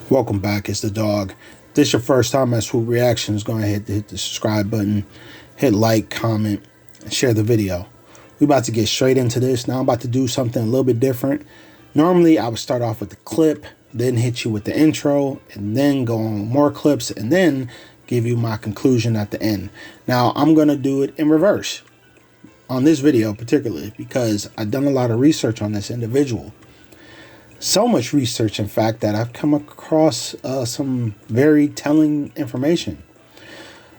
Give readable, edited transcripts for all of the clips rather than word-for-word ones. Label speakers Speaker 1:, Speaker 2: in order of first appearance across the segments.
Speaker 1: Welcome back. It's the dog. If this is your first time at Swoop Reactions, go ahead to hit the subscribe button, hit like, comment, and share the video. We're about to get straight into this. Now I'm about to do something a little bit different. Normally, I would start off with the clip, then hit you with the intro, and then go on more clips, and then give you my conclusion at the end. Now, I'm going to do it in reverse on this video particularly because I've done a lot of research on this individual. So much research, in fact, that I've come across some very telling information.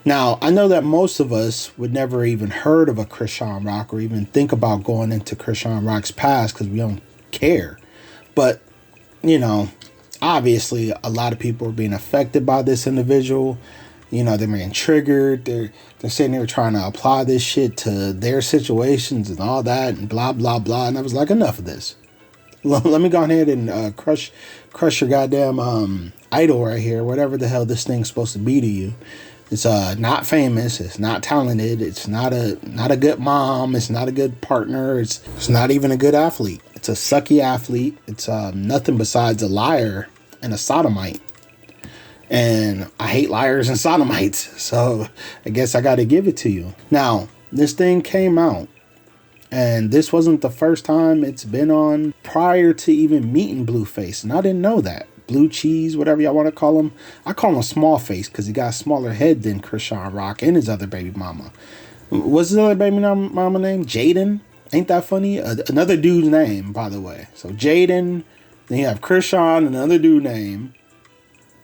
Speaker 1: Now, I know that most of us would never even heard of a Chrisean Rock or even think about going into Chrisean Rock's past because we don't care. But, you know, obviously a lot of people are being affected by this individual. You know, they're being triggered. They're sitting there trying to apply this shit to their situations and all that and blah, blah, blah. And I was like, enough of this. Let me go ahead and crush your goddamn idol right here, whatever the hell this thing's supposed to be to you. It's not famous. It's not talented. It's not a good mom. It's not a good partner. It's not even a good athlete. It's a sucky athlete. It's nothing besides a liar and a sodomite. And I hate liars and sodomites. So I guess I got to give it to you. Now, this thing came out. And this wasn't the first time it's been on prior to even meeting Blueface. And I didn't know that. Blue Cheese, whatever y'all want to call him. I call him Small Face because he got a smaller head than Chrisean Rock and his other baby mama. What's his other baby mama name? Jaden? Ain't that funny? Another dude's name, by the way. So Jaden, then you have Chrisean, another dude name.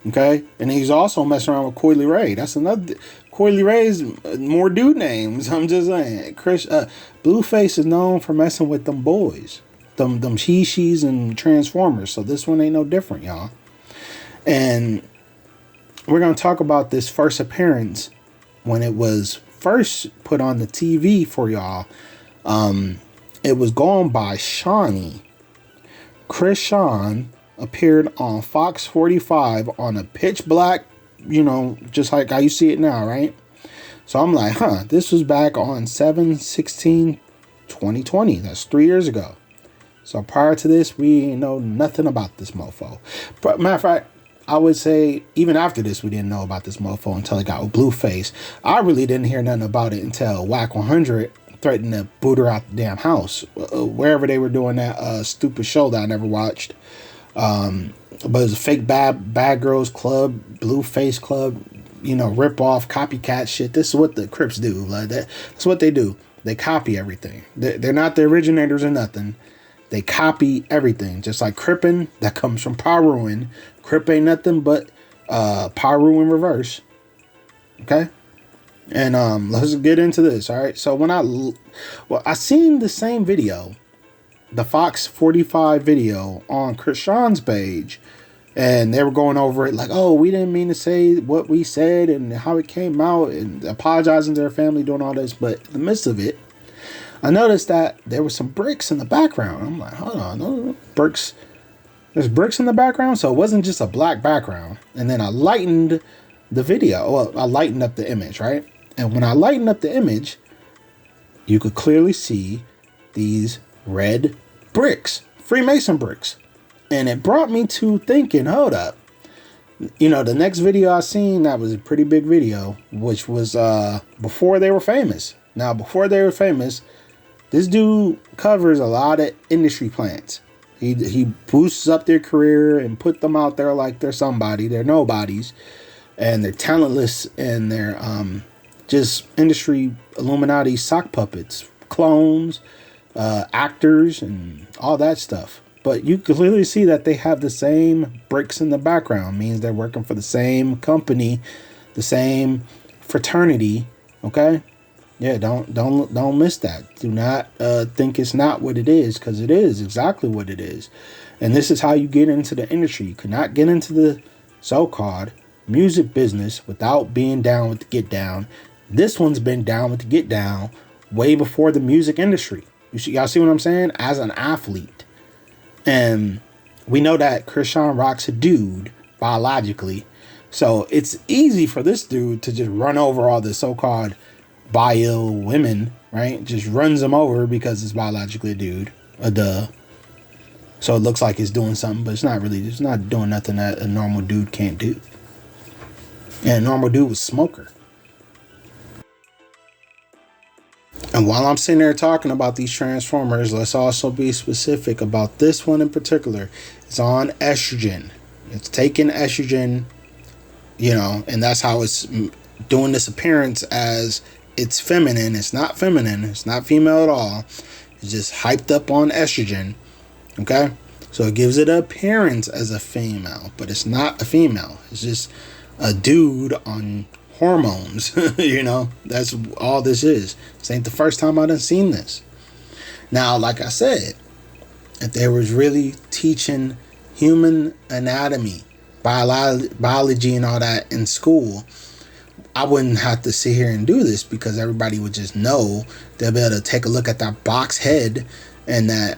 Speaker 1: Okay? And he's also messing around with Coily Ray. That's another... Coily Ray's more dude names. I'm just saying. Blueface is known for messing with them boys. Them she-she's and Transformers. So this one ain't no different, y'all. And we're going to talk about this first appearance when it was first put on the TV for y'all. It was going by Shawnee. Chrisean appeared on Fox 45 on a pitch black, you know, just like how you see it now, right? So I'm like, this was back on 7/16/2020. That's 3 years ago. So prior to this, we didn't know nothing about this mofo. But matter of fact, I would say even after this, we didn't know about this mofo until it got with Blueface. I really didn't hear nothing about it until Whack 100 threatened to boot her out the damn house. Wherever they were doing that stupid show that I never watched. But it was a fake bad girls club, Blueface club, you know, rip off, copycat shit. This is what the Crips do. Like that's what they do. They copy everything. They're not the originators or nothing. They copy everything. Just like Crippin', that comes from Pyruin. Crip ain't nothing but Pyru in reverse. Okay? And let's get into this, all right? So when I seen the same video, the Fox 45 video on Chrisean's page, and they were going over it like, oh, we didn't mean to say what we said and how it came out and apologizing to their family, doing all this. But in the midst of it, I noticed that there were some bricks in the background. I'm like, hold on, no bricks. There's bricks in the background. So it wasn't just a black background. And then I lightened the video. Well, I lightened up the image, right? And when I lightened up the image, you could clearly see these red bricks, Freemason bricks. And it brought me to thinking, hold up. You know, the next video I seen, that was a pretty big video, which was before they were famous. Now, before they were famous, this dude covers a lot of industry plants. He boosts up their career and put them out there like they're somebody. They're nobodies. And they're talentless and they're just industry Illuminati sock puppets, clones, actors and all that stuff. But you can clearly see that they have the same bricks in the background. Means they're working for the same company, the same fraternity. Okay, yeah, don't miss that. Do not think it's not what it is, because it is exactly what it is. And this is how you get into the industry. You cannot get into the so-called music business without being down with the get down. This one's been down with the get down way before the music industry. Y'all see what I'm saying? As an athlete. And we know that Chrisean Rock's a dude biologically. So it's easy for this dude to just run over all the so-called bio women, right? Just runs them over because it's biologically a dude. Duh. So it looks like it's doing something, but it's not doing nothing that a normal dude can't do. And a normal dude was a smoker. And while I'm sitting there talking about these transformers, let's also be specific about this one in particular. It's on estrogen. It's taking estrogen, and that's how it's doing this appearance as it's feminine. It's not feminine. It's not female at all. It's just hyped up on estrogen. Okay? So it gives it an appearance as a female, but it's not a female. It's just a dude on hormones. That's all this is. This ain't the first time I done seen this. Now, like I said, if they was really teaching human anatomy, biology and all that in school, I wouldn't have to sit here and do this, because everybody would just know. They'll be able to take a look at that box head and that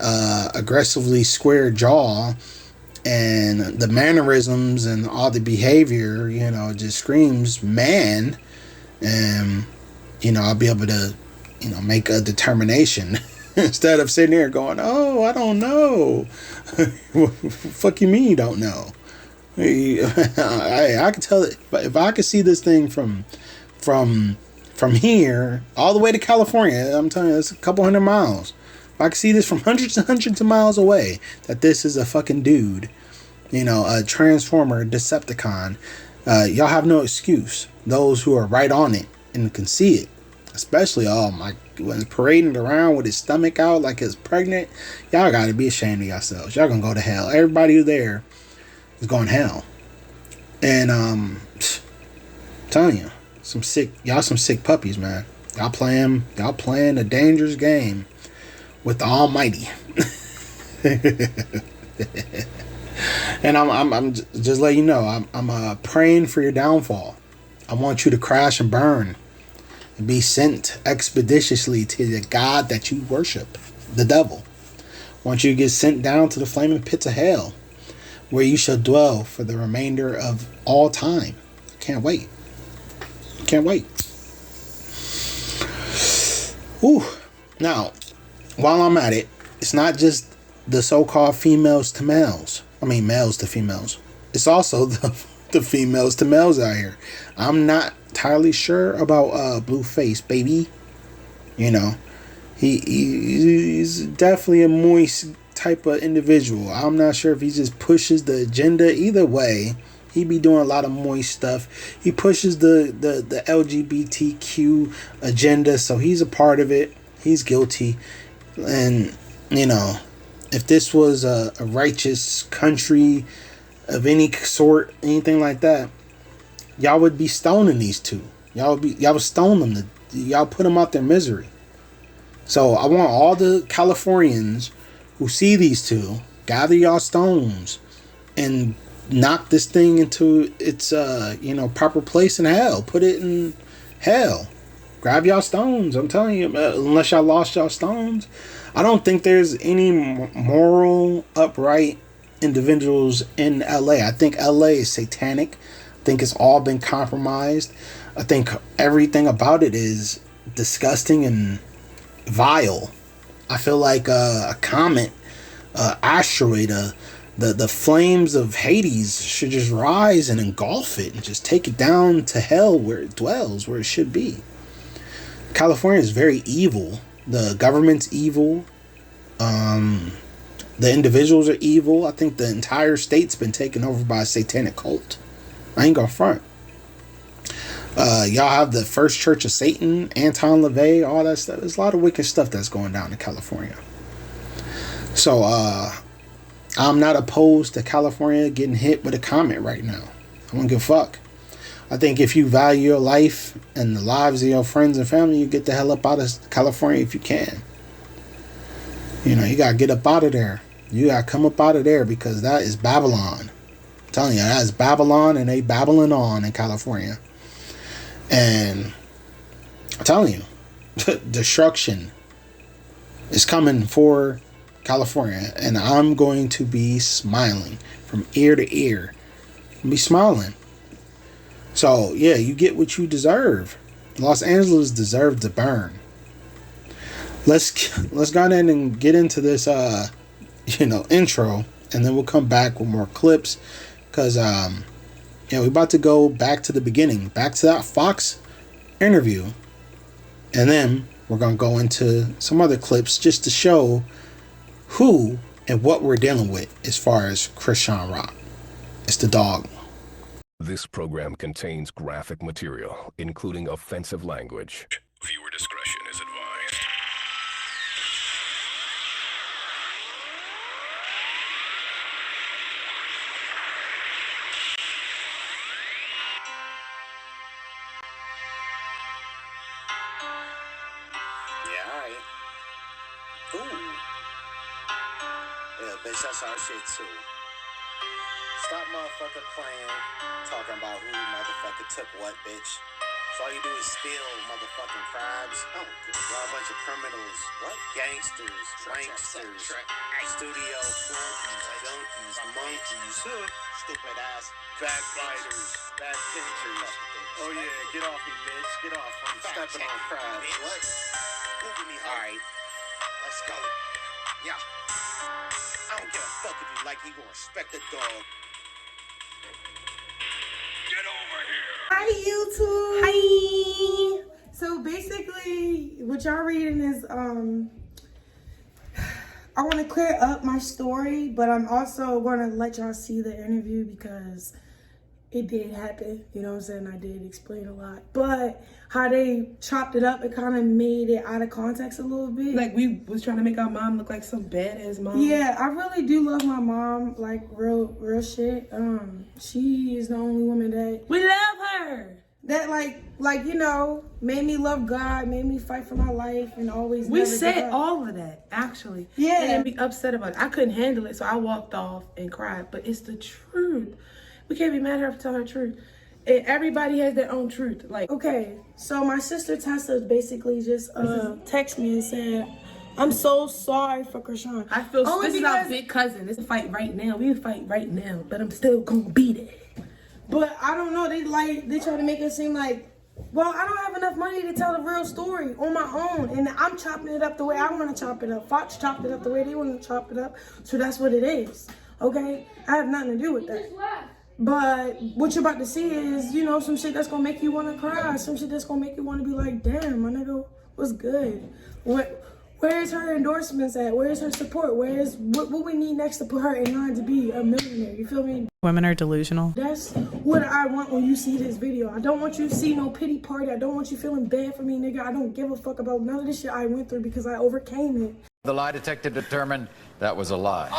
Speaker 1: aggressively square jaw and the mannerisms and all the behavior, just screams man. And, I'll be able to, make a determination instead of sitting here going, oh, I don't know. Fuck you mean you don't know? I can tell it, but if I could see this thing from here all the way to California, I'm telling you, it's a couple hundred miles. If I could see this from hundreds and hundreds of miles away, that this is a fucking dude, a transformer, Decepticon, y'all have no excuse. Those who are right on it and can see it, especially when it's parading around with his stomach out like it's pregnant, y'all gotta be ashamed of yourselves. Y'all gonna go to hell. Everybody there is going to hell. And telling you, some sick puppies, man. Y'all playing a dangerous game with the Almighty. And I'm just letting you know, I'm praying for your downfall. I want you to crash and burn and be sent expeditiously to the God that you worship, the devil. I want you to get sent down to the flaming pits of hell, where you shall dwell for the remainder of all time. I can't wait. Ooh. Now, while I'm at it, it's not just the so-called females to males. I mean, males to females. It's also the females to males out here. I'm not entirely sure about Blueface, baby. He's definitely a moist type of individual. I'm not sure if he just pushes the agenda. Either way, he be doing a lot of moist stuff. He pushes the LGBTQ agenda, so he's a part of it. He's guilty. And if this was a righteous country of any sort, anything like that, y'all would be stoning these two. Y'all would stone them. Y'all put them out their misery. So I want all the Californians who see these two, gather y'all stones and knock this thing into its proper place in hell. Put it in hell. Grab y'all stones. I'm telling you, unless y'all lost y'all stones, I don't think there's any moral, upright individuals in LA. I think LA is satanic. I think it's all been compromised. I think everything about it is disgusting and vile. I feel like a comet, asteroid, the flames of Hades should just rise and engulf it and just take it down to hell where it dwells, where it should be. California is very evil. The government's evil. The individuals are evil. I think the entire state's been taken over by a satanic cult. I ain't gonna front. Y'all have the First Church of Satan, Anton LaVey, all that stuff. There's a lot of wicked stuff that's going down in California. So, I'm not opposed to California getting hit with a comet right now. I don't give a fuck. I think if you value your life and the lives of your friends and family, you get the hell up out of California if you can. You gotta get up out of there. You gotta come up out of there, because that is Babylon. I'm telling you, that is Babylon, and they babbling on in California. And I'm telling you, destruction is coming for California, and I'm going to be smiling from ear to ear. I'll be smiling. So yeah, you get what you deserve. Los Angeles deserved to burn. Let's go ahead and get into this intro, and then we'll come back with more clips, because we're about to go back to the beginning, back to that Fox interview, and then we're gonna go into some other clips just to show who and what we're dealing with as far as Chrisean Rock. It's the dog.
Speaker 2: This program contains graphic material, including offensive language. Viewer discretion is advised.
Speaker 1: Yeah, alright. Ooh. Yeah, bitch, that's our shit too. Stop motherfucker playing, talking about who motherfucker took what, bitch. So all you do is steal motherfucking crabs. Oh, y'all a bunch of criminals. What? Gangsters, pranksters, studio flunkies, junkies, monkeys, stupid ass backbiters, back pinchers. Oh yeah, get off me, bitch. Get off. I'm stepping on crabs. What? Alright, let's go. Yeah. I don't give a fuck if you like, you gonna respect the dog.
Speaker 2: Get over here!
Speaker 3: Hi YouTube! Hi! So basically, what y'all reading is, I want to clear up my story, but I'm also going to let y'all see the interview because it did happen. You know what I'm saying? I did explain a lot. But how they chopped it up, it kind of made it out of context a little bit.
Speaker 4: Like we was trying to make our mom look like some badass mom.
Speaker 3: Yeah, I really do love my mom, like real shit. She is the only woman that
Speaker 4: We love her.
Speaker 3: that made me love God, made me fight for my life, and always.
Speaker 4: We
Speaker 3: never give
Speaker 4: said
Speaker 3: up.
Speaker 4: all of that, actually.
Speaker 3: Yeah.
Speaker 4: And then be upset about it. I couldn't handle it, so I walked off and cried. But it's the truth. We can't be mad at her for telling her truth. And everybody has their own truth. Like,
Speaker 3: Okay, so my sister Tessa basically just texted me and said, "I'm so sorry for Chrisean.
Speaker 4: I feel
Speaker 3: Only
Speaker 4: this is our
Speaker 3: because-
Speaker 4: big cousin. It's a fight right now. We can fight right now, but I'm still gonna beat it.
Speaker 3: But I don't know. They try to make it seem like, well, I don't have enough money to tell the real story on my own, and I'm chopping it up the way I want to chop it up. Fox chopped it up the way they want to chop it up, so that's what it is. Okay, I have nothing to do with that. But what you're about to see is, some shit that's gonna make you want to cry, some shit that's gonna make you want to be like, damn, my nigga, what's good? Where's her endorsements at? Where's her support? What we need next to put her in line to be a millionaire? You feel me?
Speaker 5: Women are delusional.
Speaker 3: That's what I want when you see this video. I don't want you to see no pity party. I don't want you feeling bad for me, nigga. I don't give a fuck about none of this shit I went through because I overcame it.
Speaker 6: The lie detector determined that was a lie.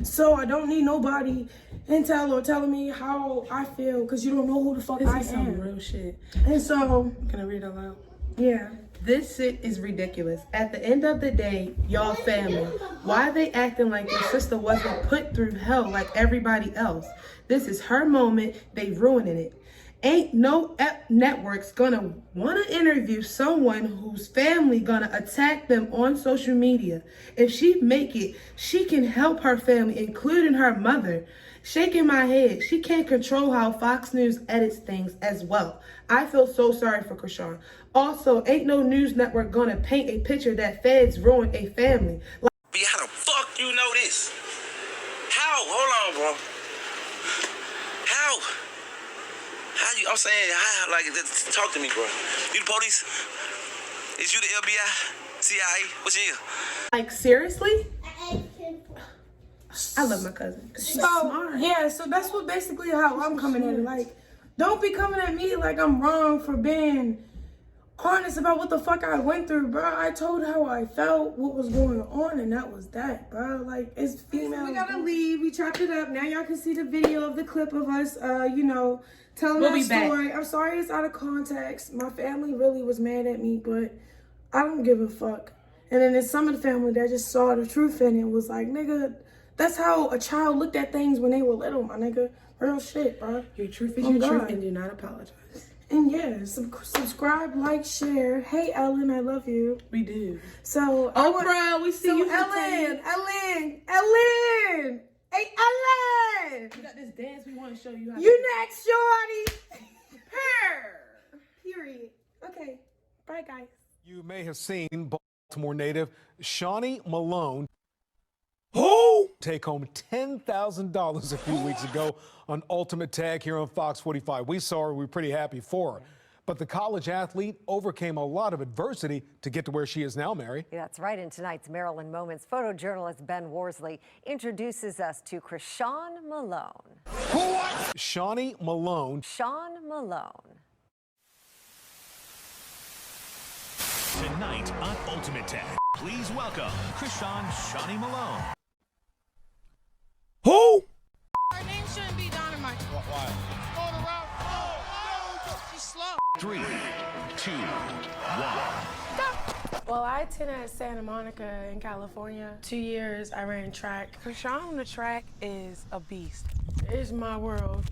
Speaker 3: So I don't need nobody intel or telling me how I feel because you don't know who the fuck I
Speaker 4: This is some
Speaker 3: am.
Speaker 4: real shit.
Speaker 3: And so,
Speaker 4: Can I read it aloud?
Speaker 3: yeah.
Speaker 4: This shit is ridiculous. At the end of the day, y'all family. Why are they acting like your sister wasn't put through hell like everybody else? This is her moment. They ruining it. Ain't no networks gonna wanna interview someone whose family gonna attack them on social media. If she make it, she can help her family, including her mother. Shaking my head. She can't control how Fox News edits things as well. I feel so sorry for Chrisean. Also, ain't no news network gonna paint a picture that feds ruined a family.
Speaker 7: But how the fuck you know this? How? Hold on, bro. How? How you? I'm saying, how? Like, talk to me, bro. You the police? Is you the FBI? CIA? What's you?
Speaker 4: Like, seriously? I love my cousin. 'Cause she's smart.
Speaker 3: Yeah, so that's what basically how I'm coming at it. Like, don't be coming at me like I'm wrong for being honest about what the fuck I went through, bro. I told how I felt, what was going on, and that was that, bro. Like, it's female. We gotta leave. We chopped it up. Now y'all can see the video of the clip of us, telling
Speaker 4: We'll
Speaker 3: that
Speaker 4: be back.
Speaker 3: story. I'm sorry it's out of context. My family really was mad at me, but I don't give a fuck. And then there's some of the family that just saw the truth in it and was like, nigga, that's how a child looked at things when they were little, my nigga. Real shit, bro.
Speaker 4: Your truth is
Speaker 3: Oh,
Speaker 4: your
Speaker 3: God.
Speaker 4: truth, and do not apologize.
Speaker 3: And yeah, subscribe, like, share. Hey, Ellen, I love you.
Speaker 4: We do.
Speaker 3: So,
Speaker 4: Oprah, we see
Speaker 3: so
Speaker 4: you.
Speaker 3: Ellen. Hey, Ellen.
Speaker 4: We got this dance we want to show you how.
Speaker 3: You next, shorty. Period. Okay. Bye, guys.
Speaker 6: You may have seen
Speaker 5: Baltimore native Shawnee Malone. Who? Take home $10,000 a few weeks ago on Ultimate Tag here on Fox 45. We saw her. We were pretty happy for her. But the college athlete overcame a lot of adversity to get to where she is now, Mary.
Speaker 8: Yeah, that's right. In tonight's Maryland Moments, photojournalist Ben Worsley introduces us to Chrisean Malone.
Speaker 5: What? Shawnee Malone.
Speaker 8: Sean Malone.
Speaker 9: Tonight on Ultimate Tag, please welcome Chrisean Shawnee Malone.
Speaker 5: Who?
Speaker 10: Her name shouldn't be Dynamite.
Speaker 9: Why?
Speaker 10: Go the route. Oh, she's slow.
Speaker 9: 3, 2, 1.
Speaker 3: Well, I attended Santa Monica in California. 2 years I ran track.
Speaker 4: Chrisean on the track is a beast.
Speaker 3: It's my world.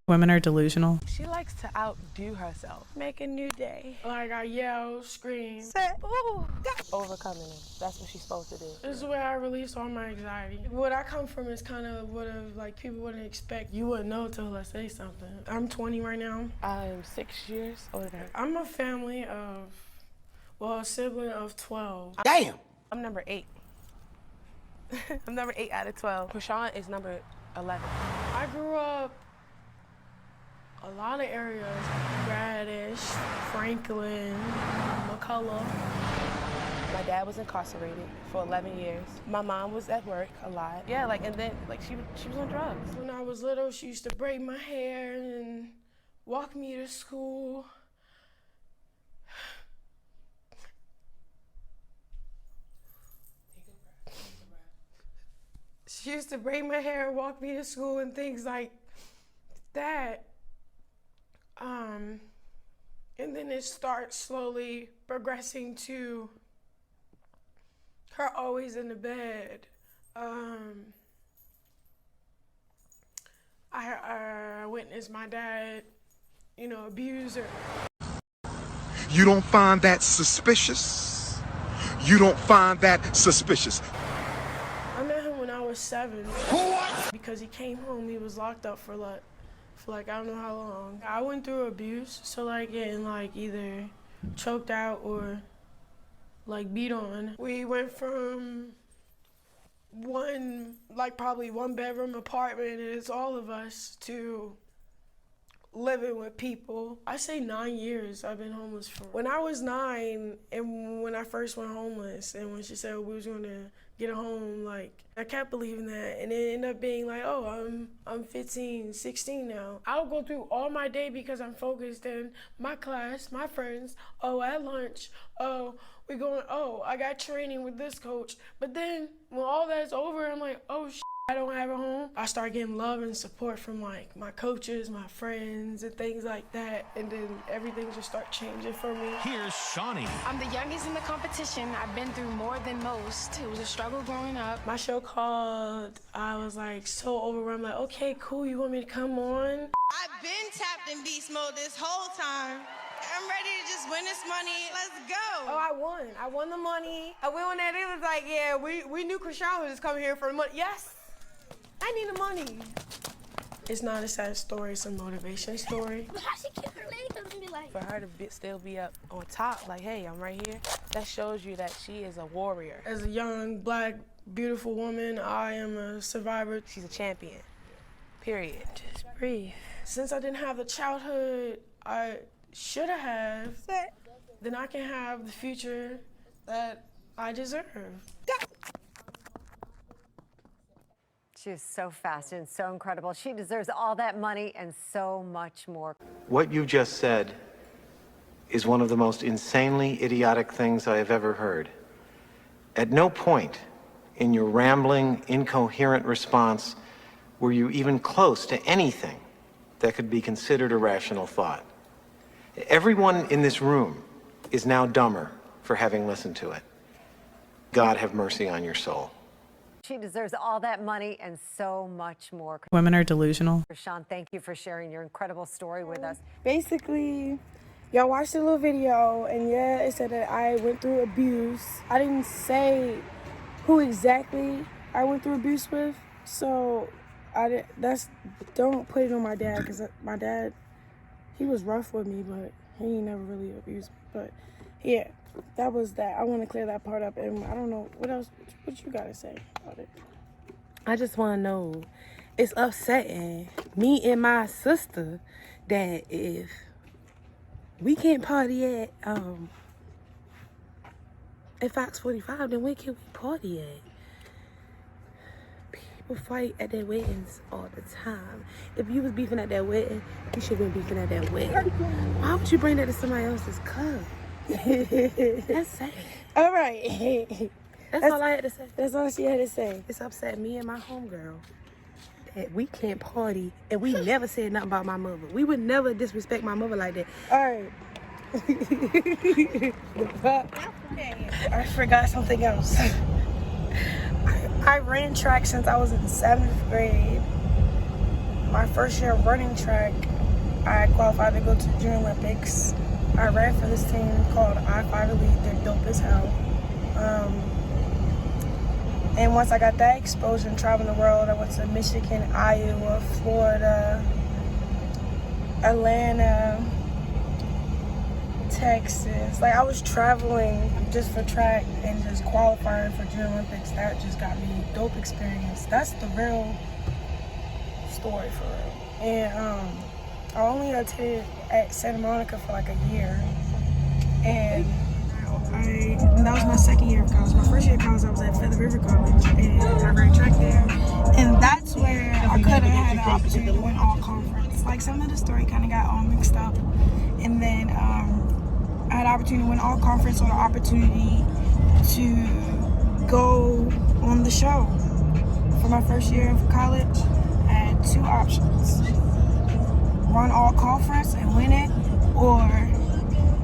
Speaker 11: Women are delusional.
Speaker 4: She likes to outdo herself.
Speaker 3: Make a new day. Like I yell, scream.
Speaker 4: Ooh. Overcoming it. That's what she's supposed to do.
Speaker 3: This is where I release all my anxiety. What I come from is kind of what like people wouldn't expect. You wouldn't know until I say something. I'm 20 right now.
Speaker 4: I'm 6 years older than her.
Speaker 3: I'm a family of, well, a sibling of 12.
Speaker 10: Damn.
Speaker 4: I'm number 8. I'm number 8 out of 12. Chrisean is number 11.
Speaker 3: I grew up a lot of areas, Radish, Franklin, McCullough.
Speaker 4: My dad was incarcerated for 11 years. My mom was at work a lot. Yeah, and then she was on drugs.
Speaker 3: When I was little, she used to braid my hair and walk me to school. She used to braid my hair and walk me to school and things like that. And then it starts slowly progressing to her always in the bed. I witnessed my dad, abuse her.
Speaker 12: You don't find that suspicious? You don't find that suspicious?
Speaker 3: I met him when I was 7. What? Because he came home, he was locked up for I don't know how long. I went through abuse, so getting either choked out or beat on. We went from probably one bedroom apartment, and it's all of us, to living with people. I say 9 years I've been homeless for. When I was 9 and when I first went homeless, and when she said we was gonna get a home, I kept believing that, and it ended up being I'm 15, 16 now. I'll go through all my day because I'm focused in my class, my friends, at lunch, we're going, I got training with this coach. But then when all that's over, I'm like, I don't have a home. I start getting love and support from my coaches, my friends, and things like that. And then everything just start changing for me.
Speaker 9: Here's Shawnee.
Speaker 10: I'm the youngest in the competition. I've been through more than most. It was a struggle growing up.
Speaker 3: My show called, I was so overwhelmed, okay, cool, you want me to come on?
Speaker 10: I've been tapped in beast mode this whole time. I'm ready to just win this money. Let's go.
Speaker 3: I won. I won the money. I went on that. It was we knew Chrisean was just coming here for the money. Yes. I need the money. It's not a sad story, it's a motivation story.
Speaker 10: How she keep her legs and be
Speaker 4: for her to still be up on top, hey, I'm right here, that shows you that she is a warrior.
Speaker 3: As a young, black, beautiful woman, I am a survivor.
Speaker 4: She's a champion, period.
Speaker 3: Just breathe. Since I didn't have the childhood I should have, then I can have the future that I deserve.
Speaker 8: She is so fast and so incredible. She deserves all that money and so much more.
Speaker 13: What you just said is one of the most insanely idiotic things I have ever heard. At no point in your rambling, incoherent response were you even close to anything that could be considered a rational thought. Everyone in this room is now dumber for having listened to it. God have mercy on your soul.
Speaker 8: She deserves all that money and so much more.
Speaker 11: Women are delusional.
Speaker 8: Chrisean, thank you for sharing your incredible story with us.
Speaker 3: Basically, y'all watched the little video, and yeah, it said that I went through abuse. I didn't say who exactly I went through abuse with, so don't put it on my dad, because my dad, he was rough with me, but he never really abused me. But Yeah, that was that. I want to clear that part up, and I don't know what else. What you gotta say about it?
Speaker 4: I just want to know, it's upsetting me and my sister that if we can't party at Fox 45, then where can we party at? People fight at their weddings all the time. If you was beefing at that wedding, you should have been beefing at that wedding. Why would you bring that to somebody else's club? That's sad.
Speaker 3: All right.
Speaker 4: That's all I had to say.
Speaker 3: That's all she had to say.
Speaker 4: It's upset me and my homegirl that we can't party, and we never said nothing about my mother. We would never disrespect my mother like that.
Speaker 3: All right. I forgot something else. I ran track since I was in 7th grade. My first year of running track, I qualified to go to the Junior Olympics. I ran for this team called I-5 Elite. They're dope as hell. And once I got that exposure and traveling the world, I went to Michigan, Iowa, Florida, Atlanta, Texas. Like, I was traveling just for track and just qualifying for Junior Olympics. That just got me a dope experience. That's the real story for real. And I only attended at Santa Monica for like a year. And that was my second year of college. My first year of college, I was at Feather River College, and I ran track there. And that's where I could have had the opportunity to win all conference. Like, some of the story kind of got all mixed up. And then I had the opportunity to win all conference, or the opportunity to go on the show. For my first year of college, I had two options: run all conference and win it, or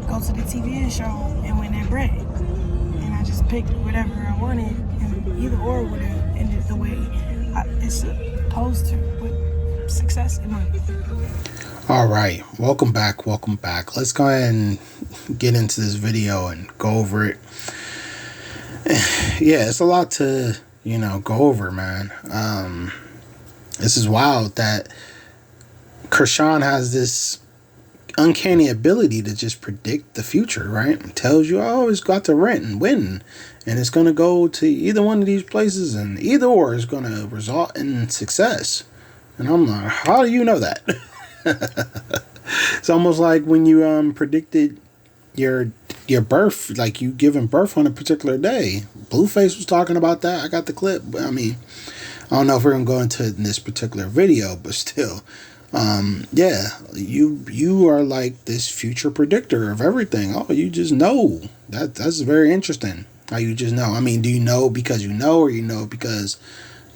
Speaker 3: go to the TV show and win that bread. And I just picked whatever I wanted, and either or would have ended the way it's supposed to, with success in mind.
Speaker 1: All right, welcome back. Let's go ahead and get into this video and go over it. Yeah, it's a lot to, go over, man. This is wild that Chrisean has this uncanny ability to just predict the future, right? It tells you, it's got to rent and win, and it's going to go to either one of these places, and either or is going to result in success. And I'm like, how do you know that? It's almost like when you predicted your birth, like you giving birth on a particular day. Blueface was talking about that. I got the clip. I mean, I don't know if we're gonna go into it in this particular video, but still, yeah, you are like this future predictor of everything. Oh, you just know. That's very interesting. How you just know. I mean, do you know because you know, or you know because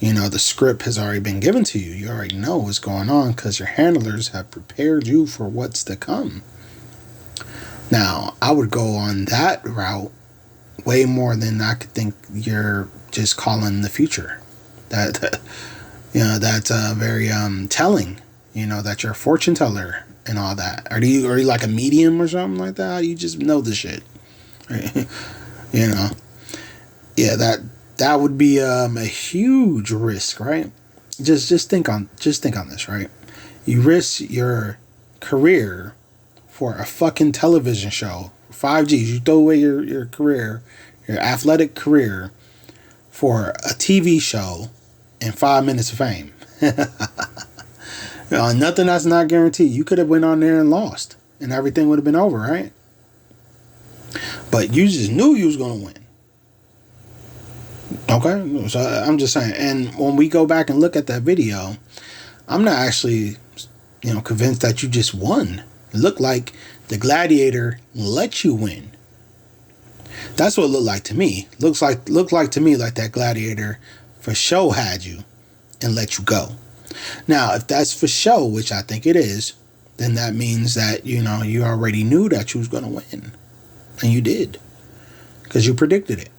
Speaker 1: the script has already been given to you? You already know what's going on because your handlers have prepared you for what's to come. Now, I would go on that route way more than I could think you're just calling the future. That's very telling. That you're a fortune teller and all that. Are you like a medium or something like that? You just know the shit. Yeah, that would be a huge risk, right? Just think on this, right? You risk your career for a fucking television show, 5Gs. You throw away your career, your athletic career, for a TV show and 5 minutes of fame. Nothing that's not guaranteed. You could have went on there and lost, and everything would have been over, right? But you just knew you was gonna win. Okay, so I'm just saying. And when we go back and look at that video, I'm not actually, convinced that you just won. It looked like the gladiator let you win. That's what it looked like to me. Looked like to me like that gladiator for show had you and let you go. Now, if that's for show, which I think it is, then that means that, you already knew that you was going to win. And you did. Because you predicted it.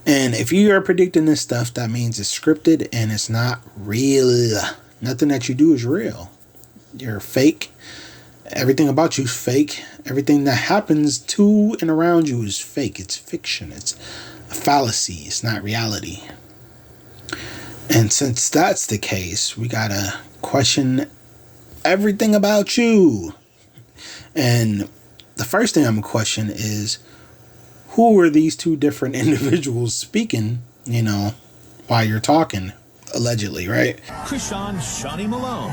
Speaker 1: And if you are predicting this stuff, that means it's scripted and it's not real. Nothing that you do is real. You're fake. Everything about you is fake. Everything that happens to and around you is fake. It's fiction. It's a fallacy. It's not reality. And since that's the case, we gotta question everything about you. And the first thing I'm gonna question is, who were these two different individuals speaking, you know, while you're talking, allegedly, right?
Speaker 9: Chrisean Shawnee Malone.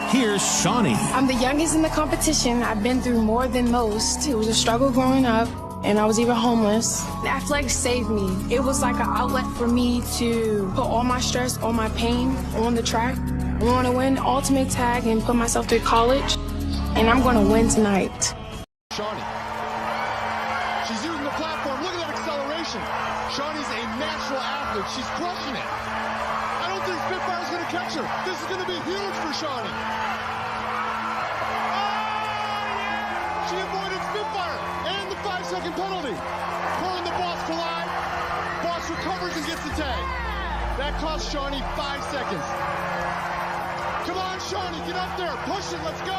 Speaker 9: Here's Shawnee.
Speaker 14: I'm the youngest in the competition. I've been through more than most. It was a struggle growing up, and I was even homeless. Athletics saved me. It was like an outlet for me to put all my stress, all my pain on the track. I want to win ultimate tag and put myself through college, and I'm going to win tonight.
Speaker 12: Shawnee. She's using the platform. Look at that acceleration. Shawnee's a natural athlete. She's crushing it. I don't think Spitfire's going to catch her. This is going to be huge for Shawnee. She avoided Spitfire and the 5-second penalty. Her and the Boss collide. Boss recovers and gets the tag. That cost Shawnee 5 seconds. Come on, Shawnee, get up there. Push it, let's go.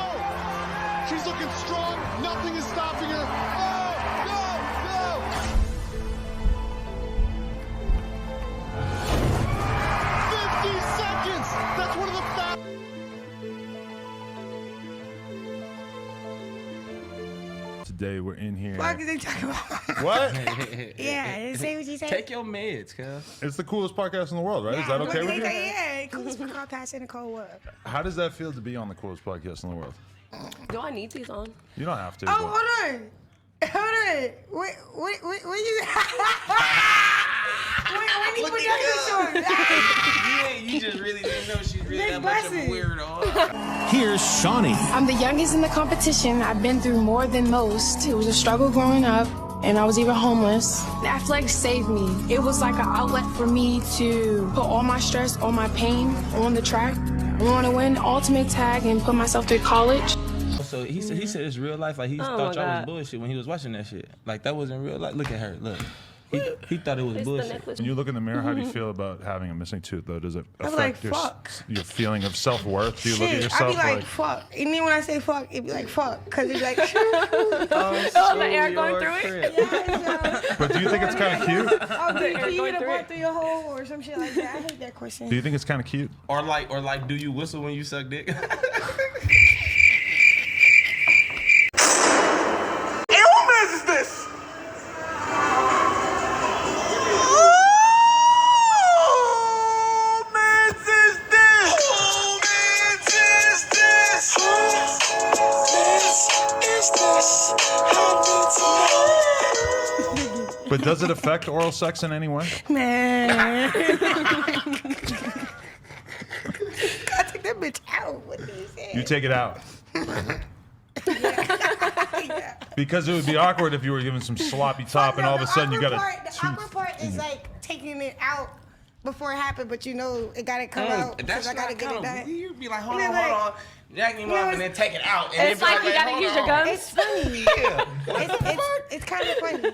Speaker 12: She's looking strong. Nothing is stopping her. Oh, no, no. 50 seconds. That's one of the fast.
Speaker 15: Today we're in here.
Speaker 3: What are they talking about?
Speaker 15: What?
Speaker 3: Yeah, say what you say.
Speaker 16: Take your meds, cuz.
Speaker 15: It's the coolest podcast in the world, right? Is that okay with you?
Speaker 3: Yeah, coolest podcast in the cold world.
Speaker 15: How does that feel to be on the coolest podcast in the world?
Speaker 17: Do I need these on?
Speaker 15: You don't have to.
Speaker 3: Oh, hold on. Hold on. What you... When you put that in short?
Speaker 16: You just really didn't know she's really that much of a weirdo.
Speaker 9: Here's Shawnee.
Speaker 14: I'm the youngest in the competition. I've been through more than most. It was a struggle growing up, and I was even homeless. Athletics saved me. It was like an outlet for me to put all my stress, all my pain on the track. I want to win ultimate tag and put myself through college.
Speaker 16: So he said it's real life. Like he thought y'all was bullshit when he was watching that shit. Like that wasn't real life. Look at her. Look. He thought it was bullshit.
Speaker 15: When you look in the mirror, how do you feel about having a missing tooth, though? Does it affect your feeling of self-worth? Do you look at yourself
Speaker 3: I be like, fuck. And then when I say fuck, it be like, fuck. Because it's like,
Speaker 17: the air going through it?
Speaker 3: Yeah,
Speaker 15: But do you think it's kind of cute?
Speaker 3: Oh, do you get a ball through your hole or some shit like that? I hate that question.
Speaker 15: Do you think it's kind of cute?
Speaker 16: Or like, do you whistle when you suck dick?
Speaker 15: But does it affect oral sex in any way?
Speaker 3: Man. I took that bitch out. What did you say?
Speaker 15: You take it out. Because it would be awkward if you were given some sloppy top and all of a sudden you got a tooth.
Speaker 3: The awkward part is like taking it out before it happened, but you know it gotta come out because I gotta get it done.
Speaker 16: You'd be like, hold on. Jack him up and then take it out. And
Speaker 17: it's like you gotta use your gums.
Speaker 3: It's funny. It's kind of funny.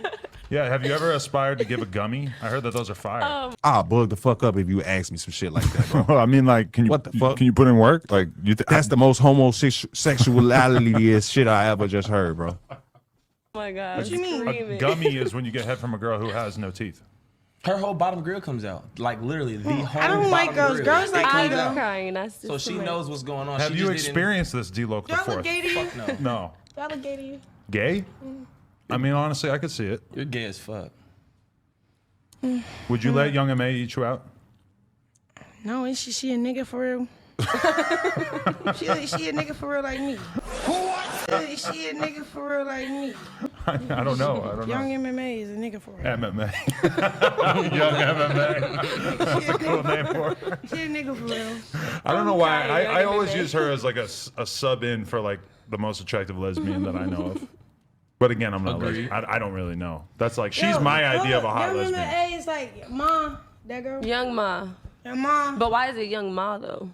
Speaker 15: Yeah, have you ever aspired to give a gummy? I heard that those are fire.
Speaker 18: I'll bug the fuck up if you ask me some shit like that, bro.
Speaker 15: I mean, like, can you
Speaker 18: what the fuck?
Speaker 15: Can you put in work? Like,
Speaker 18: that's the most homosexuality shit I ever just heard, bro.
Speaker 17: Oh my god.
Speaker 3: What you mean?
Speaker 15: A gummy is when you get head from a girl who has no teeth.
Speaker 16: Her whole bottom grill comes out. Like literally the whole
Speaker 3: I don't like girls.
Speaker 16: Grill.
Speaker 3: Girls like me though.
Speaker 17: Crying. That's just
Speaker 16: so she knows what's going on.
Speaker 15: Have you experienced this D-Loc before?
Speaker 3: Y'all gay to you?
Speaker 16: Fuck no.
Speaker 15: No.
Speaker 3: Y'all gay to you?
Speaker 15: Gay? I mean, honestly, I could see it.
Speaker 16: You're gay as fuck.
Speaker 15: Would you let young M.A. eat you out?
Speaker 3: No, is she a nigga for real? she a nigga for real like me. What? She a nigga for real like me.
Speaker 15: I don't know.
Speaker 3: Young MMA is a nigga for real.
Speaker 15: MMA. Young MMA. That's a cool name for her.
Speaker 3: She a nigga for real.
Speaker 15: I don't know why. I always use her as like a sub-in for like the most attractive lesbian that I know of. But again, I'm not. I don't really know. That's like she's my idea of a hot lesbian.
Speaker 3: Young MMA is like Ma, that girl.
Speaker 17: Young Ma.
Speaker 3: Young Ma.
Speaker 17: But why is it Young Ma though?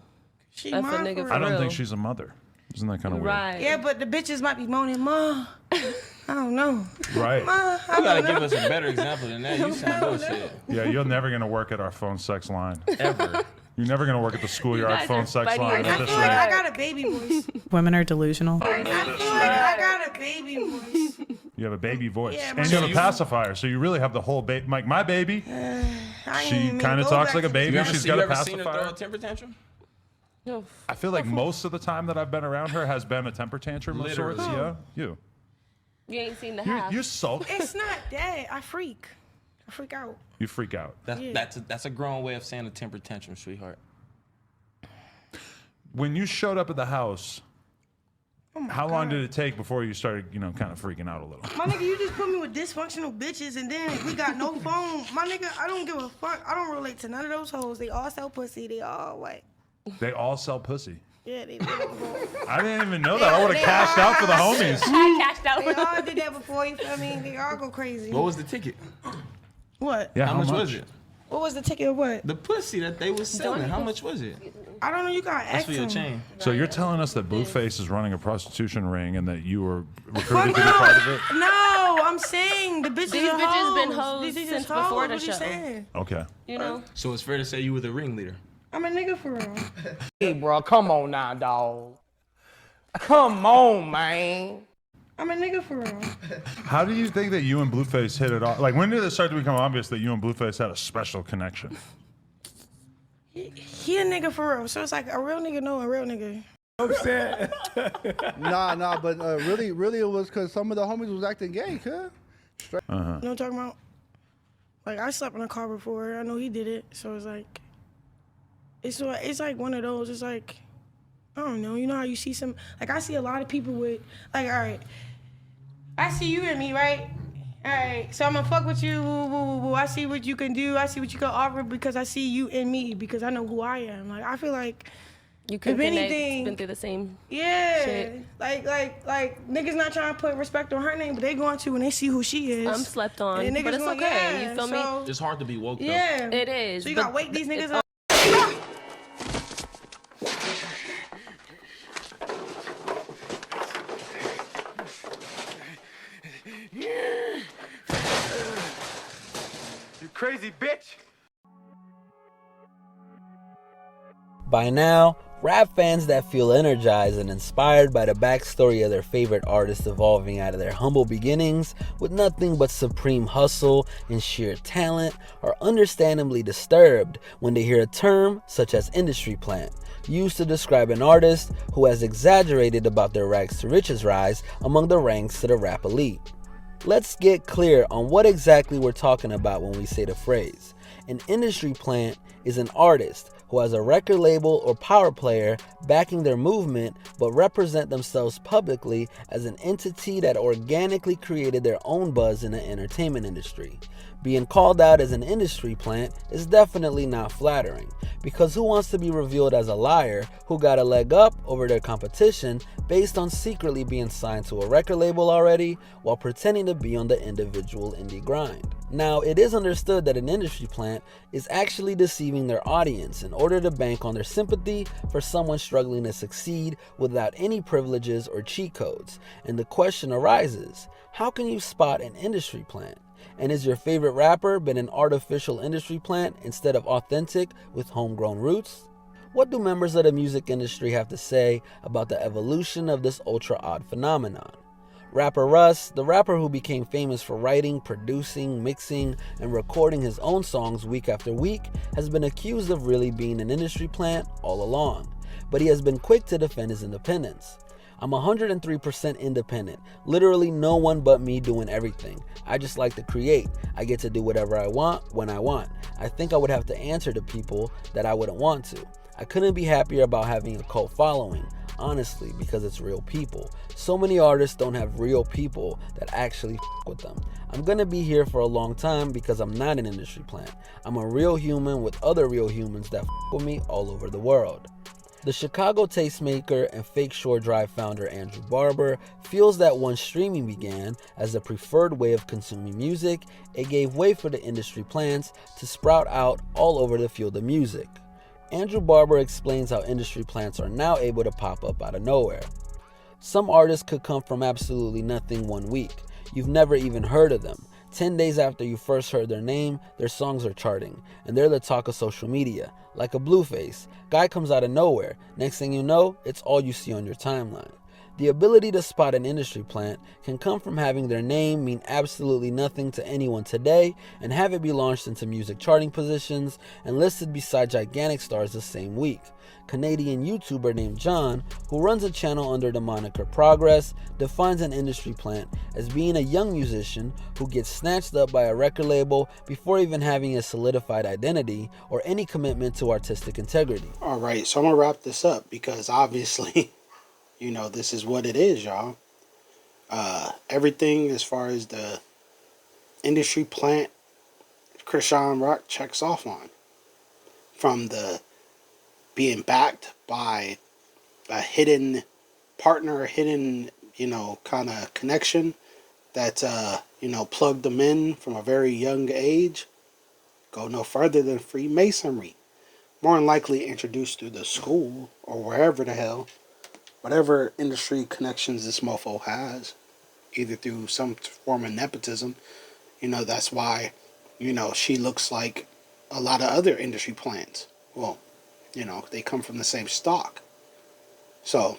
Speaker 3: She
Speaker 17: That's
Speaker 3: Ma
Speaker 17: a nigga for
Speaker 15: I don't
Speaker 17: real.
Speaker 15: think she's a mother. Isn't that kind of weird?
Speaker 17: Right.
Speaker 3: Yeah, but the bitches might be moaning, Ma. I don't know.
Speaker 15: Right.
Speaker 3: Ma,
Speaker 16: You gotta give us a better example than that. You sound bullshit.
Speaker 15: Yeah, you're never gonna work at our phone sex line.
Speaker 16: Ever.
Speaker 15: You're never gonna work at the schoolyard phone sex line.
Speaker 3: I feel like I got a baby voice.
Speaker 11: Women are delusional.
Speaker 3: I feel like I got a baby voice.
Speaker 15: You have a baby voice.
Speaker 3: Yeah,
Speaker 15: and you have a pacifier, so you really have the whole baby. Like my baby, she kind of talks like a baby. She's got a pacifier.
Speaker 16: You ever seen her throw a temper tantrum?
Speaker 17: No.
Speaker 15: I feel like most of the time that I've been around her has been a temper tantrum of sorts. Yeah, you.
Speaker 17: You ain't seen the half.
Speaker 15: You sulk.
Speaker 3: It's not that. I freak out.
Speaker 15: You freak out.
Speaker 16: That's a grown way of saying a temper tantrum, sweetheart.
Speaker 15: When you showed up at the house, how long did it take before you started, kind of freaking out a little?
Speaker 3: My nigga, you just put me with dysfunctional bitches and then we got no phone. My nigga, I don't give a fuck. I don't relate to none of those hoes. They all sell pussy. They all white.
Speaker 15: They all sell pussy.
Speaker 3: Yeah, they did.
Speaker 15: I didn't even know that. I would have cashed out for the homies.
Speaker 17: I cashed out.
Speaker 3: They all did that before, you feel me? They all go crazy.
Speaker 16: What was the ticket?
Speaker 3: What?
Speaker 15: Yeah,
Speaker 16: how much was it?
Speaker 3: What was the ticket of what?
Speaker 16: The pussy that they was selling. How much was it?
Speaker 3: I don't know. You got to
Speaker 16: That's
Speaker 3: ask
Speaker 16: for your
Speaker 3: them.
Speaker 16: chain.
Speaker 15: So you're telling us that Blueface is running a prostitution ring and that you were recruited to be part of it?
Speaker 3: No, I'm saying the bitches
Speaker 17: These
Speaker 3: are
Speaker 17: bitches been
Speaker 3: hoes.
Speaker 17: hoes
Speaker 3: These bitches
Speaker 17: since
Speaker 3: hoes.
Speaker 17: before the
Speaker 3: What you
Speaker 17: show.
Speaker 3: saying?
Speaker 15: Okay.
Speaker 17: You know?
Speaker 16: So it's fair to say you were the ringleader.
Speaker 3: I'm a nigga for real.
Speaker 19: Hey, bro, come on now, dog. Come on, man.
Speaker 3: I'm a nigga for real.
Speaker 15: How do you think that you and Blueface hit it off? Like, when did it start to become obvious that you and Blueface had a special connection?
Speaker 3: He a nigga for real. So it's like a real nigga know a real nigga.
Speaker 19: I'm saying.
Speaker 20: Nah, but really it was because some of the homies was acting gay, cuz.
Speaker 15: Uh-huh.
Speaker 3: You know what I'm talking about? Like, I slept in a car before. I know he did it. So it's like, it's like one of those. It's like, I don't know. You know how you see some, like I see a lot of people with, like, all right, I see you and me, right? All right, so I'm gonna fuck with you. Woo, woo, woo, woo. I see what you can do. I see what you can offer because I see you and me because I know who I am. Like, I feel like,
Speaker 17: You could
Speaker 3: if anything,
Speaker 17: been through the same
Speaker 3: yeah,
Speaker 17: shit.
Speaker 3: like niggas not trying to put respect on her name, but they going to when they see who she is.
Speaker 17: I'm slept on,
Speaker 3: And niggas
Speaker 17: but it's
Speaker 3: going,
Speaker 17: okay.
Speaker 3: yeah,
Speaker 17: You feel
Speaker 3: so,
Speaker 17: me?
Speaker 16: It's hard to be woke, though.
Speaker 3: Yeah,
Speaker 17: It is.
Speaker 3: So you
Speaker 17: but
Speaker 3: gotta wake these niggas
Speaker 17: it's
Speaker 3: up.
Speaker 19: You crazy bitch.
Speaker 21: By now, rap fans that feel energized and inspired by the backstory of their favorite artists evolving out of their humble beginnings with nothing but supreme hustle and sheer talent are understandably disturbed when they hear a term such as industry plant, used to describe an artist who has exaggerated about their rags to riches rise among the ranks to the rap elite. Let's get clear on what exactly we're talking about when we say the phrase. An industry plant is an artist who has a record label or power player backing their movement but represent themselves publicly as an entity that organically created their own buzz in the entertainment industry. Being called out as an industry plant is definitely not flattering, because who wants to be revealed as a liar who got a leg up over their competition based on secretly being signed to a record label already while pretending to be on the individual indie grind? Now, it is understood that an industry plant is actually deceiving their audience in order to bank on their sympathy for someone struggling to succeed without any privileges or cheat codes. And the question arises, how can you spot an industry plant? And is your favorite rapper been an artificial industry plant instead of authentic with homegrown roots? What do members of the music industry have to say about the evolution of this ultra odd phenomenon? Rapper Russ, the rapper who became famous for writing, producing, mixing, and recording his own songs week after week, has been accused of really being an industry plant all along, but he has been quick to defend his independence. I'm 103% independent, literally no one but me doing everything. I just like to create. I get to do whatever I want when I want. I think I would have to answer to people that I wouldn't want to. I couldn't be happier about having a cult following, honestly, because it's real people. So many artists don't have real people that actually with them. I'm gonna be here for a long time because I'm not an industry plant. I'm a real human with other real humans that with me all over the world. The Chicago tastemaker and Fake Shore Drive founder Andrew Barber feels that once streaming began as the preferred way of consuming music, it gave way for the industry plants to sprout out all over the field of music. Andrew Barber explains how industry plants are now able to pop up out of nowhere. Some artists could come from absolutely nothing one week. You've never even heard of them. 10 days after you first heard their name, their songs are charting, and they're the talk of social media. Like a Blueface, guy comes out of nowhere. Next thing you know, it's all you see on your timeline. The ability to spot an industry plant can come from having their name mean absolutely nothing to anyone today and have it be launched into music charting positions and listed beside gigantic stars the same week. Canadian YouTuber named John, who runs a channel under the moniker Progress, defines an industry plant as being a young musician who gets snatched up by a record label before even having a solidified identity or any commitment to artistic integrity.
Speaker 1: All right, so I'm going to wrap this up because obviously, you know, this is what it is, y'all. Everything as far as the industry plant Chrisean Rock checks off on. From the being backed by a hidden partner, a hidden, you know, kind of connection that, you know, plugged them in from a very young age. Go no further than Freemasonry. More than likely introduced through the school or wherever the hell. Whatever industry connections this mofo has. Either through some form of nepotism. You know, that's why, you know, she looks like a lot of other industry plants. Well, you know, they come from the same stock. So,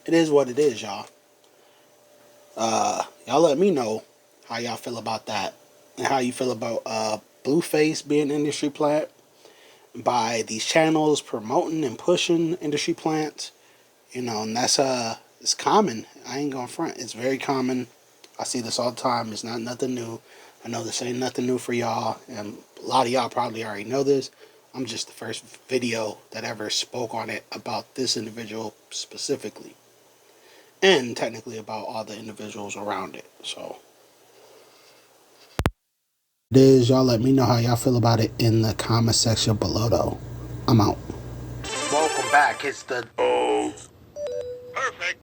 Speaker 1: it is what it is, y'all. Y'all let me know how y'all feel about that. And how you feel about Blueface being an industry plant. By these channels promoting and pushing industry plants. You know, and that's it's common. I ain't gonna front. It's very common. I see this all the time. It's not nothing new. I know this ain't nothing new for y'all. And a lot of y'all probably already know this. I'm just the first video that ever spoke on it about this individual specifically. And technically about all the individuals around it. So it is. Y'all let me know how y'all feel about it in the comment section below though. I'm out. Welcome back. It's the